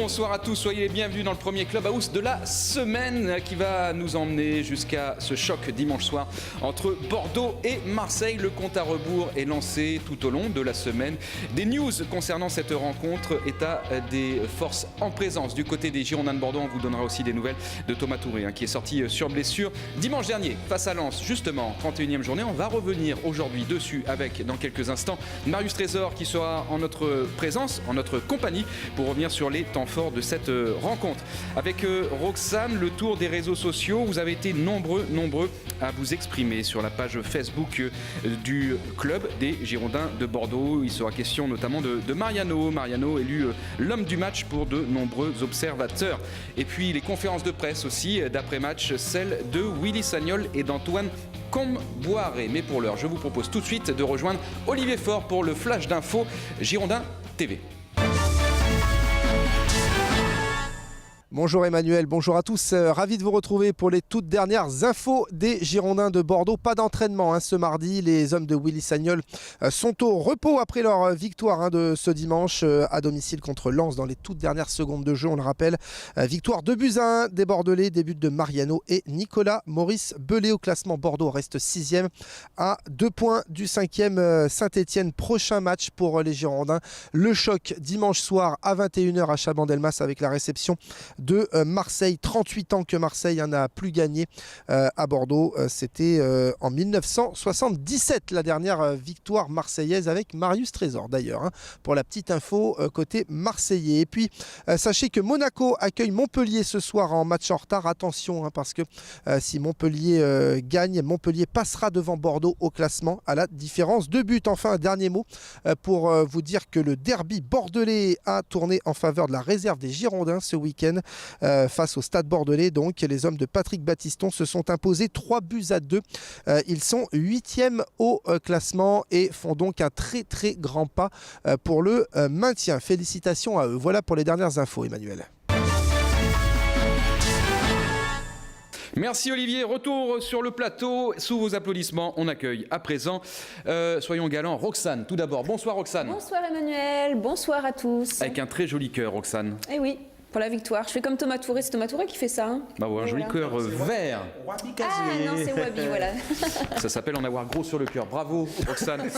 Bonsoir à tous, soyez les bienvenus dans le premier Clubhouse de la semaine qui va nous emmener jusqu'à ce choc dimanche soir entre Bordeaux et Marseille. Le compte à rebours est lancé tout au long de la semaine. Des news concernant cette rencontre, état des forces en présence du côté des Girondins de Bordeaux. On vous donnera aussi des nouvelles de Thomas Touré qui est sorti sur blessure dimanche dernier face à Lens, justement, 31e journée. On va revenir aujourd'hui dessus avec, dans quelques instants, Marius Trésor qui sera en notre présence, en notre compagnie, pour revenir sur les temps forts de cette rencontre. Avec Roxane, le tour des réseaux sociaux, vous avez été nombreux à vous exprimer sur la page Facebook du club des Girondins de Bordeaux. Il sera question notamment de Mariano élu l'homme du match pour de nombreux observateurs. Et puis les conférences de presse aussi, d'après-match, celles de Willy Sagnol et d'Antoine Comboiré. Mais pour l'heure, je vous propose tout de suite de rejoindre Olivier Faure pour le Flash d'Info Girondins TV. Bonjour Emmanuel, bonjour à tous, ravi de vous retrouver pour les toutes dernières infos des Girondins de Bordeaux. Pas d'entraînement ce mardi, les hommes de Willy Sagnol sont au repos après leur victoire de ce dimanche à domicile contre Lens dans les toutes dernières secondes de jeu, on le rappelle. Victoire 2-1 des Bordelais, des buts de Mariano et Nicolas Maurice Belé. Au classement, Bordeaux reste 6e à 2 points du 5e Saint-Etienne. Prochain match pour les Girondins, le choc dimanche soir à 21h à Chabandelmas avec la réception de Marseille. 38 ans que Marseille n'a plus gagné à Bordeaux. C'était en 1977 la dernière victoire marseillaise avec Marius Trésor d'ailleurs, pour la petite info côté marseillais. Et puis sachez que Monaco accueille Montpellier ce soir en match en retard. Attention parce que si Montpellier gagne, Montpellier passera devant Bordeaux au classement à la différence de but. Enfin, un dernier mot pour vous dire que le derby bordelais a tourné en faveur de la réserve des Girondins ce week-end. Face au Stade Bordelais, donc les hommes de Patrick Battiston se sont imposés 3-2. Ils sont 8e au classement et font donc un très grand pas pour le maintien. Félicitations à eux. Voilà pour les dernières infos, Emmanuel. Merci Olivier, retour sur le plateau. Sous vos applaudissements, on accueille à présent, soyons galants, Roxane. Tout d'abord, bonsoir Roxane. Bonsoir Emmanuel, bonsoir à tous. Avec un très joli cœur, Roxane. Eh oui, pour la victoire. Je fais comme Thomas Touré, c'est Thomas Touré qui fait ça. Bah ouais, un joli cœur vert. Ah non, c'est Wabi, voilà. Ça s'appelle en avoir gros sur le cœur. Bravo Roxane.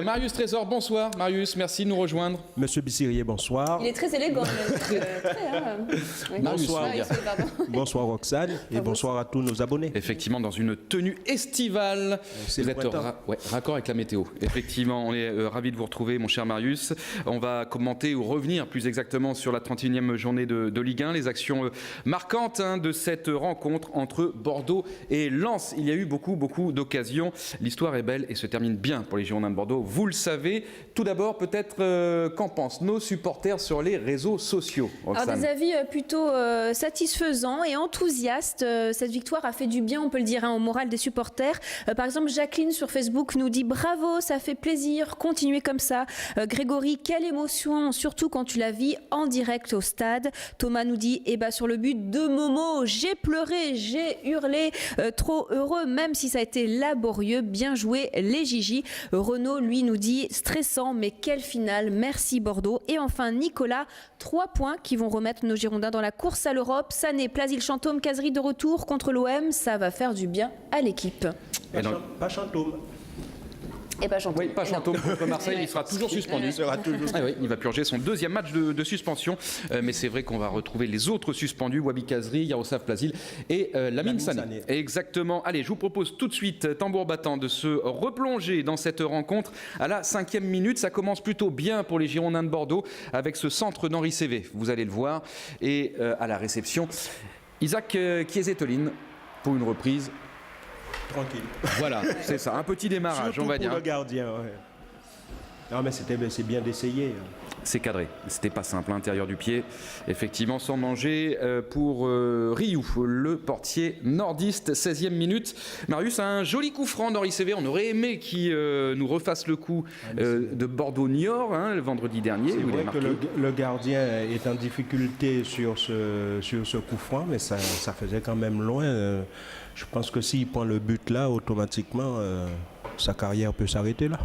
Marius Trésor, bonsoir. Marius, merci de nous rejoindre. Monsieur Bissirier, bonsoir. Il est très élégant. Oui. Bonsoir. Bonsoir Roxane et Bravo. Bonsoir à tous nos abonnés. Effectivement, dans une tenue estivale. C'est vous le êtes printemps. raccord avec la météo. Effectivement, on est ravis de vous retrouver, mon cher Marius. On va commenter ou revenir plus exactement sur la 31e journée de Ligue 1, les actions marquantes de cette rencontre entre Bordeaux et Lens. Il y a eu beaucoup d'occasions. L'histoire est belle et se termine bien pour les Girondins de Bordeaux. Vous le savez. Tout d'abord, peut-être, qu'en pensent nos supporters sur les réseaux sociaux, Roxane? Alors, des avis plutôt satisfaisants et enthousiastes. Cette victoire a fait du bien, on peut le dire, au moral des supporters. Par exemple, Jacqueline sur Facebook nous dit « Bravo, ça fait plaisir, continuez comme ça. » Grégory, quelle émotion, surtout quand tu la vis en direct au stade. Thomas nous dit sur le but de Momo, j'ai pleuré, j'ai hurlé, trop heureux, même si ça a été laborieux. Bien joué les Gigi. Renaud, lui, nous dit stressant, mais quelle finale. Merci Bordeaux. Et enfin, Nicolas, 3 points qui vont remettre nos Girondins dans la course à l'Europe. Sané, Plasil-Chantôme, Cazerie de retour contre l'OM. Ça va faire du bien à l'équipe. Pas Chantôme. Et pas Chantôme. Oui, pas Chantôme contre Marseille, il sera toujours suspendu. Il va purger son deuxième match de suspension. Mais c'est vrai qu'on va retrouver les autres suspendus, Wabi Kazri, Yaroslav Plasil et Lamine Sané. Exactement. Allez, je vous propose tout de suite, tambour battant, de se replonger dans cette rencontre à la 5e minute. Ça commence plutôt bien pour les Girondins de Bordeaux avec ce centre d'Henri Cévé, vous allez le voir. Et à la réception, Isaac Kiesetolin pour une reprise. Tranquille. Voilà, c'est ça, un petit démarrage, Surtout on va dire. pour le gardien, ouais. Non mais c'est bien d'essayer. C'est cadré, c'était pas simple à l'intérieur du pied. Effectivement, sans manger pour Rioux, le portier nordiste, 16e minute. Marius a un joli coup franc d'Henri Cévé. On aurait aimé qu'il nous refasse le coup de Bordeaux-Niort le vendredi dernier. C'est vrai que le gardien est en difficulté sur ce coup franc, mais ça faisait quand même loin. Je pense que s'il prend le but là, automatiquement, sa carrière peut s'arrêter là.